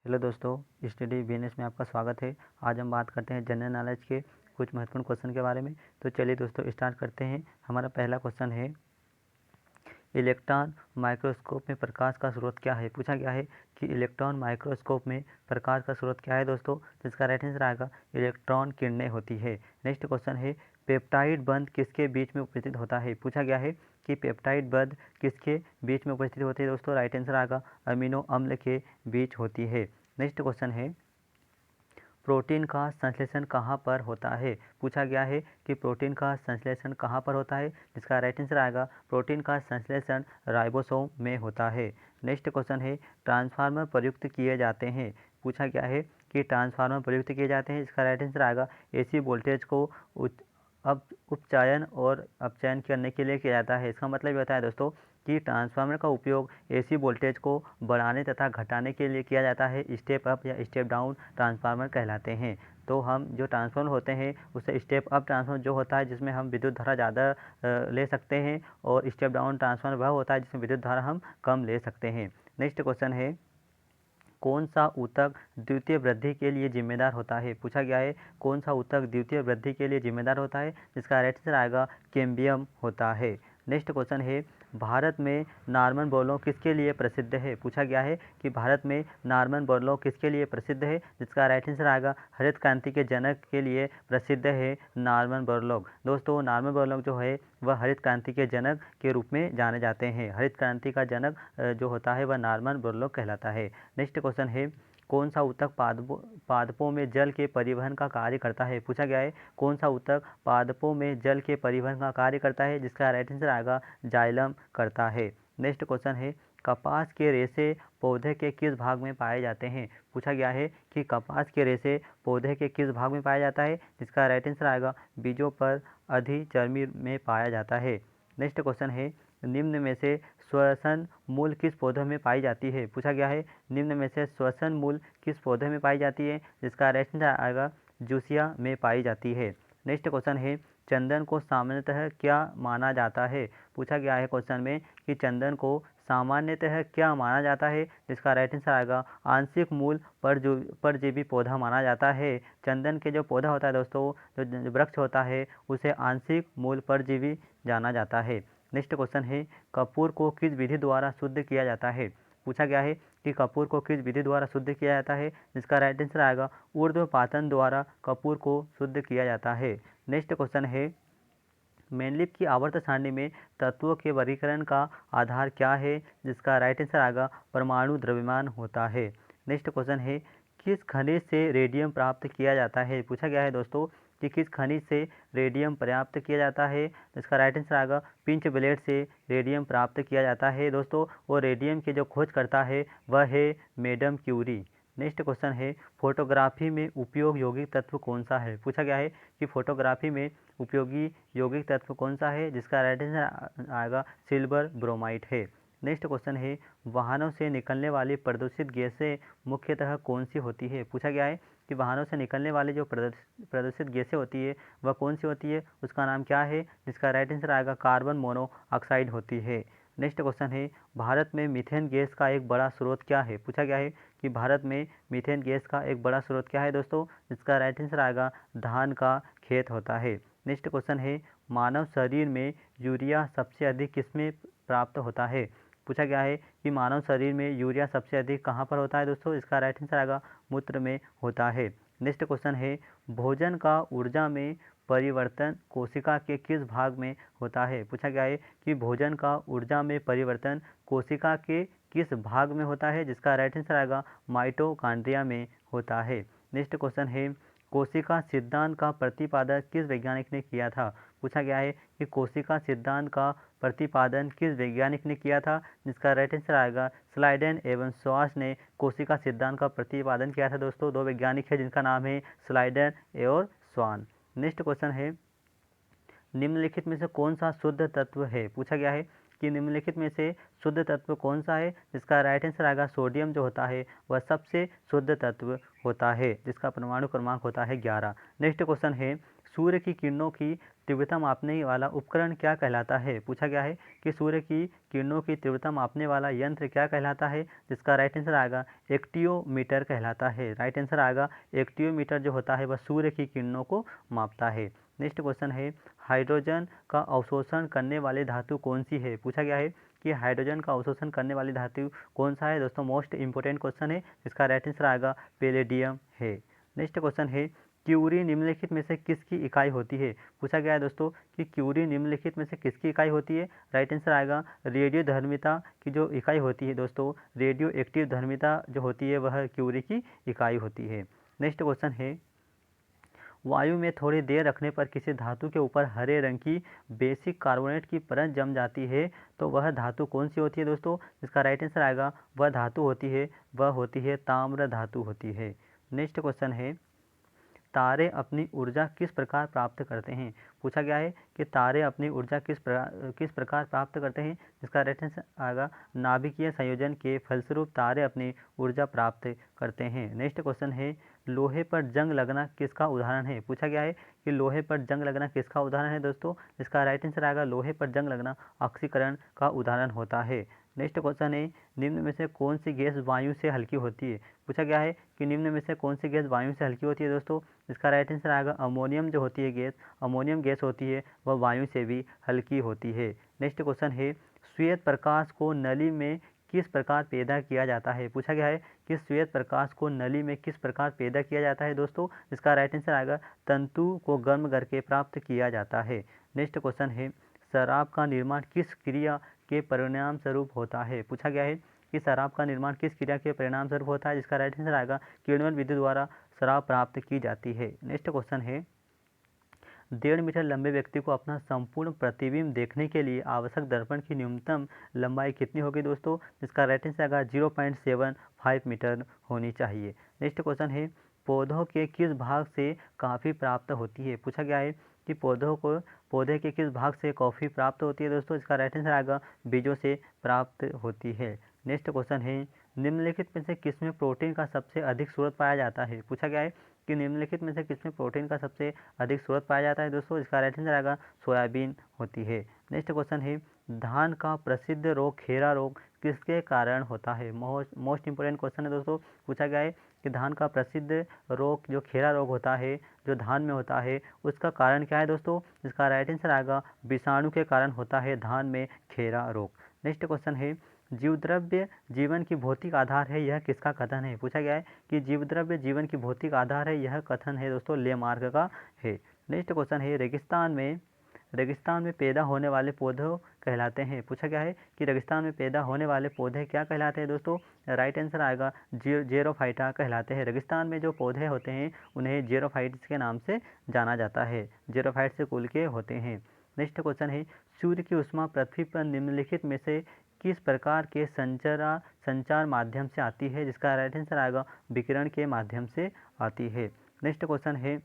Hello दोस्तों, study business में आपका स्वागत है। आज हम बात करते हैं जनरल नॉलेज के कुछ महत्वपूर्ण क्वेश्चन के बारे में। तो चलिए दोस्तों स्टार्ट करते हैं। हमारा पहला क्वेश्चन है, इलेक्ट्रॉन माइक्रोस्कोप में प्रकाश का स्रोत क्या है। पूछा गया है कि इलेक्ट्रॉन माइक्रोस्कोप में प्रकाश का स्रोत क्या है दोस्तों। तो इसका राइट आंसर आएगा इलेक्ट्रॉन किरणें होती है। नेक्स्ट क्वेश्चन है, पेप्टाइड बंध किसके बीच में उपस्थित होता है। पूछा गया है कि पेप्टाइड बंध किसके बीच में उपस्थित होती है दोस्तों। राइट आंसर आएगा अमीनो अम्ल के बीच होती है। नेक्स्ट क्वेश्चन है, प्रोटीन का संश्लेषण कहाँ पर होता है। पूछा गया है कि प्रोटीन का संश्लेषण कहाँ पर होता है। जिसका राइट आंसर आएगा प्रोटीन का संश्लेषण राइबोसोम में होता है। नेक्स्ट क्वेश्चन है, ट्रांसफार्मर प्रयुक्त किए जाते हैं। पूछा गया है कि ट्रांसफार्मर प्रयुक्त किए जाते हैं। इसका राइट आंसर आएगा एसी वोल्टेज को उपचयन और अपचयन करने के लिए किया जाता है। इसका मतलब ये होता है दोस्तों कि ट्रांसफार्मर का उपयोग एसी वोल्टेज को बढ़ाने तथा घटाने के लिए किया जाता है। स्टेप अप या स्टेप डाउन ट्रांसफार्मर कहलाते हैं। तो हम जो ट्रांसफार्मर होते हैं उससे स्टेप अप ट्रांसफार्मर जो होता है जिसमें हम विद्युत धारा ज़्यादा ले सकते हैं, और स्टेप डाउन ट्रांसफार्मर वह होता है जिसमें विद्युत धारा हम कम ले सकते हैं। नेक्स्ट क्वेश्चन है, कौन सा ऊतक द्वितीय वृद्धि के लिए जिम्मेदार होता है। पूछा गया है कौन सा ऊतक द्वितीय वृद्धि के लिए जिम्मेदार होता है। जिसका राइट आंसर आएगा कैम्बियम होता है। नेक्स्ट क्वेश्चन है, भारत में नॉर्मन बोरलॉग किसके लिए प्रसिद्ध है। पूछा गया है कि भारत में नॉर्मन बोरलॉग किसके लिए प्रसिद्ध है। जिसका राइट आंसर आएगा हरित क्रांति के जनक के लिए प्रसिद्ध है नॉर्मन बोरलॉग। दोस्तों नॉर्मन बोरलॉग जो है वह हरित क्रांति के जनक के रूप में जाने जाते हैं। हरित क्रांति का जनक जो होता है वह नॉर्मन बोरलॉग कहलाता है। नेक्स्ट क्वेश्चन है, कौन सा ऊतक पादपों में जल के परिवहन का कार्य करता है। पूछा गया है कौन सा ऊतक पादपों में जल के परिवहन का कार्य करता है। जिसका राइट आंसर आएगा जाइलम करता है। नेक्स्ट क्वेश्चन है, कपास के रेशे पौधे के किस भाग में पाए जाते हैं। पूछा गया है कि कपास के रेशे पौधे के किस भाग में पाया जाता है। जिसका राइट आंसर आएगा बीजों पर अधिचर्मी में पाया जाता है। नेक्स्ट क्वेश्चन है, निम्न में से श्वसन मूल किस पौधे में पाई जाती है। पूछा गया है निम्न में से श्वसन मूल किस पौधे में पाई जाती है। जिसका राइट आंसर आएगा जूसिया में पाई जाती है। नेक्स्ट क्वेश्चन है, चंदन को सामान्यतः क्या माना जाता है। पूछा गया है क्वेश्चन में कि चंदन को सामान्यतः क्या माना जाता है। जिसका राइट आंसर आएगा आंशिक मूल परजीवी पौधा माना जाता है। चंदन के जो पौधा होता है दोस्तों, जो वृक्ष होता है उसे आंशिक मूल परजीवी जाना जाता है। नेक्स्ट क्वेश्चन है, कपूर को किस विधि द्वारा शुद्ध किया जाता है। पूछा गया है कि कपूर को किस विधि द्वारा शुद्ध किया जाता है। जिसका राइट आंसर आएगा ऊर्ध्वपातन द्वारा कपूर को शुद्ध किया जाता है। नेक्स्ट क्वेश्चन है, मेनलिप की आवर्त सारणी में तत्वों के वर्गीकरण का आधार क्या है। जिसका राइट आंसर आएगा परमाणु द्रव्यमान होता है। नेक्स्ट क्वेश्चन है, किस खनिज से रेडियम प्राप्त किया जाता है। पूछा गया है दोस्तों कि किस खनिज से रेडियम प्राप्त किया जाता है। इसका राइट आंसर आएगा पिंच ब्लेड से रेडियम प्राप्त किया जाता है दोस्तों। और रेडियम के जो खोज करता है वह है मैडम क्यूरी। नेक्स्ट क्वेश्चन है, फोटोग्राफी में उपयोग यौगिक तत्व कौन सा है। पूछा गया है कि फोटोग्राफी में उपयोगी यौगिक तत्व कौन सा है। जिसका राइट आंसर आएगा सिल्वर ब्रोमाइड है। नेक्स्ट क्वेश्चन है, वाहनों से निकलने वाली प्रदूषित गैसें मुख्यतः कौन सी होती है। पूछा गया है कि वाहनों से निकलने वाली जो प्रदूषित गैसें होती है वह कौन सी होती है, उसका नाम क्या है। जिसका राइट आंसर आएगा कार्बन मोनोऑक्साइड होती है। नेक्स्ट क्वेश्चन है, भारत में मीथेन गैस का एक बड़ा स्रोत क्या है। पूछा गया है कि भारत में मीथेन गैस का एक बड़ा स्रोत क्या है दोस्तों। जिसका राइट आंसर आएगा धान का खेत होता है। नेक्स्ट क्वेश्चन है, मानव शरीर में यूरिया सबसे अधिक किसमें प्राप्त होता है। पूछा गया है कि मानव शरीर में यूरिया सबसे अधिक कहाँ पर होता है दोस्तों। इसका राइट आंसर आएगा मूत्र में होता है। नेक्स्ट क्वेश्चन है, भोजन का ऊर्जा में परिवर्तन कोशिका के किस भाग में होता है। पूछा गया है कि भोजन का ऊर्जा में परिवर्तन कोशिका के किस भाग में होता है। जिसका राइट आंसर आएगा माइटोकॉन्ड्रिया में होता है। नेक्स्ट क्वेश्चन है, कोशिका सिद्धांत का प्रतिपादन किस वैज्ञानिक ने किया था। पूछा गया है कि कोशिका सिद्धांत का प्रतिपादन किस वैज्ञानिक ने किया था। जिसका राइट आंसर आएगा स्लाइडेन एवं श्वास ने कोशिका सिद्धांत का प्रतिपादन किया था दोस्तों। दो वैज्ञानिक है जिनका नाम है स्लाइडेन और स्वान। नेक्स्ट क्वेश्चन है, निम्नलिखित में से कौन सा शुद्ध तत्व है। पूछा गया है कि निम्नलिखित में से शुद्ध तत्व कौन सा है। जिसका राइट आंसर आएगा सोडियम जो होता है वह सबसे शुद्ध तत्व होता है, जिसका परमाणु क्रमांक होता है 11। नेक्स्ट क्वेश्चन है, सूर्य की किरणों की तीव्रता मापने वाला उपकरण क्या कहलाता है। पूछा गया है कि सूर्य की किरणों की तीव्रता मापने वाला यंत्र क्या कहलाता है, जिसका राइट आंसर आएगा एक्टियोमीटर कहलाता है। राइट आंसर आएगा एक्टियोमीटर जो होता है वह सूर्य की किरणों को मापता है। नेक्स्ट क्वेश्चन है हाइड्रोजन का अवशोषण करने वाली धातु कौन सी है। पूछा गया है कि हाइड्रोजन का अवशोषण करने वाली धातु कौन सा है। दोस्तों मोस्ट इंपोर्टेंट क्वेश्चन है, इसका राइट आंसर आएगा पैलेडियम है। नेक्स्ट क्वेश्चन है क्यूरी निम्नलिखित में से किसकी इकाई होती है। पूछा गया है दोस्तों कि क्यूरी निम्नलिखित में से किसकी इकाई होती है। राइट आंसर आएगा रेडियो धर्मिता की जो इकाई होती है दोस्तों, रेडियो एक्टिव धर्मिता जो होती है वह क्यूरी की इकाई होती है। नेक्स्ट क्वेश्चन है वायु में थोड़ी देर रखने पर किसी धातु के ऊपर हरे रंग की बेसिक कार्बोनेट की परत जम जाती है तो वह धातु कौन सी होती है दोस्तों। इसका राइट आंसर आएगा वह धातु होती है ताम्र धातु होती है। नेक्स्ट क्वेश्चन है तारे अपनी ऊर्जा किस प्रकार प्राप्त करते हैं। पूछा गया है कि तारे अपनी ऊर्जा किस प्रकार प्राप्त करते हैं। इसका राइट आंसर आएगा नाभिकीय संयोजन के फलस्वरूप तारे अपनी ऊर्जा प्राप्त करते हैं। नेक्स्ट क्वेश्चन है लोहे पर जंग लगना किसका उदाहरण है। पूछा गया है कि लोहे पर जंग लगना किसका उदाहरण है दोस्तों। इसका राइट आंसर आएगा लोहे पर जंग लगना ऑक्सीकरण का उदाहरण होता है। नेक्स्ट क्वेश्चन है निम्न में से कौन सी गैस वायु से हल्की होती है। पूछा गया है कि निम्न में से कौन सी गैस वायु से हल्की होती है दोस्तों। इसका राइट आंसर आएगा अमोनियम जो होती है गैस, अमोनियम गैस होती है वह वायु से भी हल्की होती है। नेक्स्ट क्वेश्चन है श्वेत प्रकाश को नली में किस प्रकार पैदा किया जाता है। पूछा गया है कि श्वेत प्रकाश को नली में किस प्रकार पैदा किया जाता है दोस्तों। इसका राइट आंसर आएगा तंतु को गर्म करके प्राप्त किया जाता है। नेक्स्ट क्वेश्चन है शराब का निर्माण किस क्रिया के परिणाम स्वरूप होता है। पूछा गया है कि शराब का निर्माण किस क्रिया के परिणाम स्वरूप होता है। जिसका राइट आंसर आएगा किण्वन विधि द्वारा शराब प्राप्त की जाती है। नेक्स्ट क्वेश्चन है 1.5 मीटर लंबे व्यक्ति को अपना संपूर्ण प्रतिबिंब देखने के लिए आवश्यक दर्पण की न्यूनतम लंबाई कितनी होगी दोस्तों। इसका राइट आंसर आएगा 0.75 मीटर होनी चाहिए। नेक्स्ट क्वेश्चन है पौधों के किस भाग से कॉफी प्राप्त होती है। पूछा गया है कि पौधे के किस भाग से कॉफ़ी प्राप्त होती है दोस्तों। इसका राइट आंसर आएगा बीजों से प्राप्त होती है। नेक्स्ट क्वेश्चन है निम्नलिखित में से किसमें प्रोटीन का सबसे अधिक स्रोत पाया जाता है। पूछा गया है कि निम्नलिखित में से किसमें प्रोटीन का सबसे अधिक स्रोत पाया जाता है दोस्तों। इसका राइट आंसर आएगा सोयाबीन होती है। नेक्स्ट क्वेश्चन है धान का प्रसिद्ध रोग खेरा रोग किसके कारण होता है। मोस्ट इंपोर्टेंट क्वेश्चन है दोस्तों। पूछा गया है कि धान का प्रसिद्ध रोग जो खेरा रोग होता है जो धान में होता है उसका कारण क्या है दोस्तों। इसका राइट आंसर आएगा विषाणु के कारण होता है धान में खेरा रोग। नेक्स्ट क्वेश्चन है जीवद्रव्य जीवन की भौतिक आधार है यह किसका कथन है। पूछा गया है कि जीवद्रव्य जीवन की भौतिक आधार है यह कथन है दोस्तों लेमार्क का है। नेक्स्ट क्वेश्चन है रेगिस्तान में पैदा होने वाले पौधे कहलाते हैं। पूछा गया है कि रेगिस्तान में पैदा होने वाले पौधे क्या कहलाते हैं दोस्तों। राइट आंसर आएगा जेरोफाइटा कहलाते हैं। रेगिस्तान में जो पौधे होते हैं उन्हें जेरोफाइट्स के नाम से जाना जाता है, जेरोफाइट्स के कुल के होते हैं। नेक्स्ट क्वेश्चन है सूर्य की ऊष्मा पृथ्वी पर निम्नलिखित में से किस प्रकार के संचार माध्यम से आती है। जिसका राइट आंसर आएगा विकिरण के माध्यम से आती है। नेक्स्ट क्वेश्चन है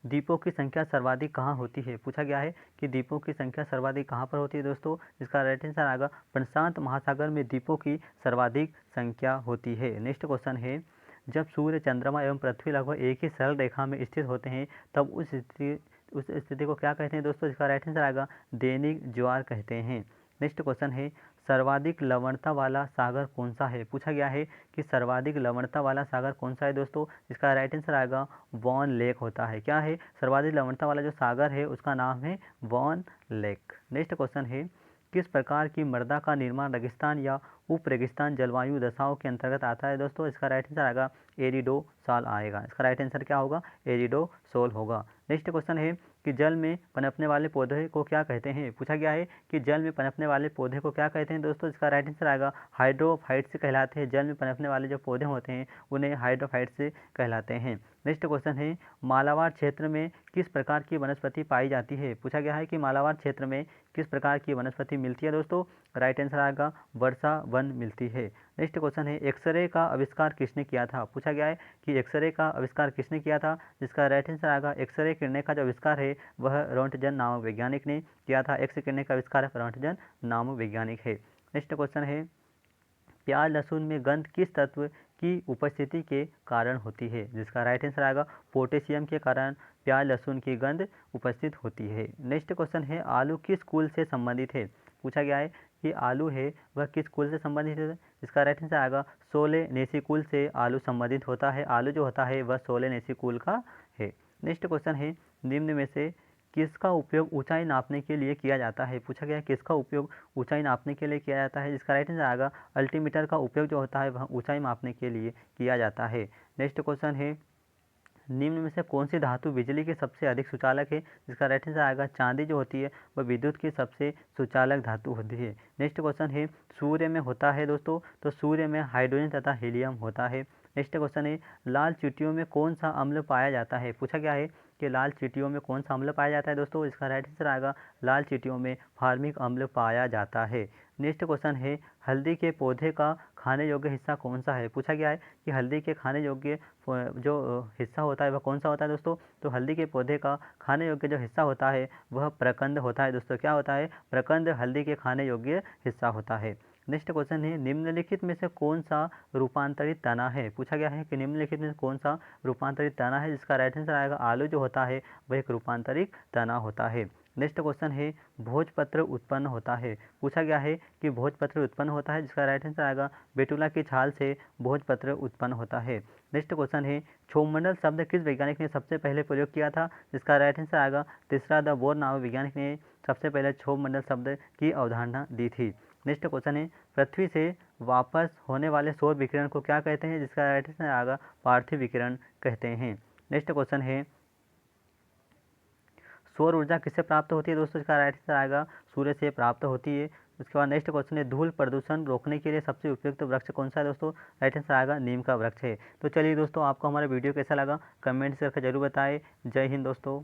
द्वीपों की संख्या सर्वाधिक कहाँ होती है। पूछा गया है कि द्वीपों की संख्या सर्वाधिक कहाँ पर होती है दोस्तों। इसका राइट आंसर आएगा प्रशांत महासागर में द्वीपों की सर्वाधिक संख्या होती है। नेक्स्ट क्वेश्चन है जब सूर्य चंद्रमा एवं पृथ्वी लगभग एक ही सरल रेखा में स्थित होते हैं तब उस स्थिति को क्या कहते हैं दोस्तों। इसका राइट आंसर आएगा दैनिक ज्वार कहते हैं। नेक्स्ट क्वेश्चन है सर्वाधिक लवणता वाला सागर कौन सा है। पूछा गया है कि सर्वाधिक लवणता वाला सागर कौन सा है दोस्तों। इसका राइट आंसर आएगा वॉन लेक होता है। क्या है सर्वाधिक लवणता वाला जो सागर है उसका नाम है वॉन लेक। नेक्स्ट क्वेश्चन है किस प्रकार की मृदा का निर्माण रेगिस्तान या उप रेगिस्तान जलवायु दशाओं के अंतर्गत आता है दोस्तों। इसका राइट आंसर आएगा एरिडोसॉल आएगा। इसका राइट आंसर क्या होगा एरिडोसॉल होगा। नेक्स्ट क्वेश्चन है कि जल में पनपने वाले पौधे को क्या कहते हैं। पूछा गया है कि जल में पनपने वाले पौधे को क्या कहते हैं दोस्तों। इसका राइट आंसर आएगा हाइड्रोफाइट्स कहलाते हैं। जल में पनपने वाले जो पौधे होते हैं उन्हें हाइड्रोफाइट्स कहलाते हैं। नेक्स्ट क्वेश्चन है मालाबार क्षेत्र में किस प्रकार की वनस्पति पाई जाती है। पूछा गया है कि मालाबार क्षेत्र में किस प्रकार की वनस्पति मिलती है दोस्तों। राइट आंसर आएगा वर्षा वन मिलती है। नेक्स्ट क्वेश्चन है एक्सरे का आविष्कार किसने किया था। पूछा गया है कि एक्सरे का आविष्कार किसने किया था। जिसका राइट आंसर आएगा एक्सरे किरणें का जो आविष्कार है वह रोंटगन नामक वैज्ञानिक ने किया था। एक्स किरणें का आविष्कार रोंटगन नामक वैज्ञानिक है। नेक्स्ट क्वेश्चन है प्याज लहसुन में गंध किस तत्व की उपस्थिति के कारण होती है, जिसका राइट आंसर आएगा पोटेशियम के कारण प्याज लहसुन की गंध उपस्थित होती है। नेक्स्ट क्वेश्चन है आलू किस कुल से संबंधित है। पूछा गया है कि आलू है वह किस कुल से संबंधित है। इसका राइट आंसर आएगा सोलेनेसी कुल से आलू संबंधित होता है। आलू जो होता है वह सोलेनेसी कुल का है। नेक्स्ट क्वेश्चन है निम्न में से किसका उपयोग ऊंचाई नापने के लिए किया जाता है। पूछा गया है किसका उपयोग ऊंचाई नापने के लिए किया जाता है। जिसका राइट आंसर आएगा अल्टीमीटर का उपयोग जो होता है वह ऊंचाई मापने के लिए किया जाता है। नेक्स्ट क्वेश्चन है निम्न में से कौन सी धातु बिजली की सबसे अधिक सुचालक है। जिसका राइट आंसर आएगा चांदी जो होती है वह विद्युत की सबसे सुचालक धातु होती है। नेक्स्ट क्वेश्चन है सूर्य में होता है दोस्तों, तो सूर्य में हाइड्रोजन तथा हीलियम होता है। नेक्स्ट क्वेश्चन है लाल चींटियों में कौन सा अम्ल पाया जाता है। पूछा गया है कि लाल चींटियों में कौन सा अम्ल पाया जाता है दोस्तों। इसका राइट आंसर आएगा लाल चींटियों में फार्मिक अम्ल पाया जाता है। नेक्स्ट क्वेश्चन है हल्दी के पौधे का खाने योग्य हिस्सा कौन सा है। पूछा गया है कि हल्दी के खाने योग्य जो हिस्सा होता है वह कौन सा होता है दोस्तों। तो हल्दी के पौधे का खाने योग्य जो हिस्सा होता है वह प्रकंद होता है दोस्तों। क्या होता है, प्रकंद हल्दी के खाने योग्य हिस्सा होता है। नेक्स्ट क्वेश्चन है निम्नलिखित में से कौन सा रूपांतरित तना है। पूछा गया है कि निम्नलिखित में से कौन सा रूपांतरित तना है। जिसका राइट आंसर आएगा आलू जो होता है वह एक रूपांतरित तना होता है। नेक्स्ट क्वेश्चन है भोजपत्र उत्पन्न होता है। पूछा गया है कि भोजपत्र उत्पन्न होता है। जिसका राइट आंसर आएगा बेटुला की छाल से भोजपत्र उत्पन्न होता है। नेक्स्ट क्वेश्चन है क्षोभमंडल शब्द किस वैज्ञानिक ने सबसे पहले प्रयोग किया था। जिसका राइट आंसर आएगा तीसरा द बोर नामक वैज्ञानिक ने सबसे पहले क्षोभमंडल शब्द की अवधारणा दी थी। नेक्स्ट क्वेश्चन है पृथ्वी से वापस होने वाले सौर विकिरण को क्या कहते हैं। जिसका राइट आंसर आएगा पार्थिव विकिरण कहते हैं। नेक्स्ट क्वेश्चन है सौर ऊर्जा किससे प्राप्त होती है दोस्तों। इसका राइट आंसर आएगा सूर्य से प्राप्त होती है। उसके बाद नेक्स्ट क्वेश्चन है धूल प्रदूषण रोकने के लिए सबसे उपयुक्त वृक्ष कौन सा है दोस्तों। राइट आंसर आएगा नीम का वृक्ष है। तो चलिए दोस्तों आपको हमारा वीडियो कैसा लगा कमेंट्स करके जरूर बताएं। जय हिंद दोस्तों।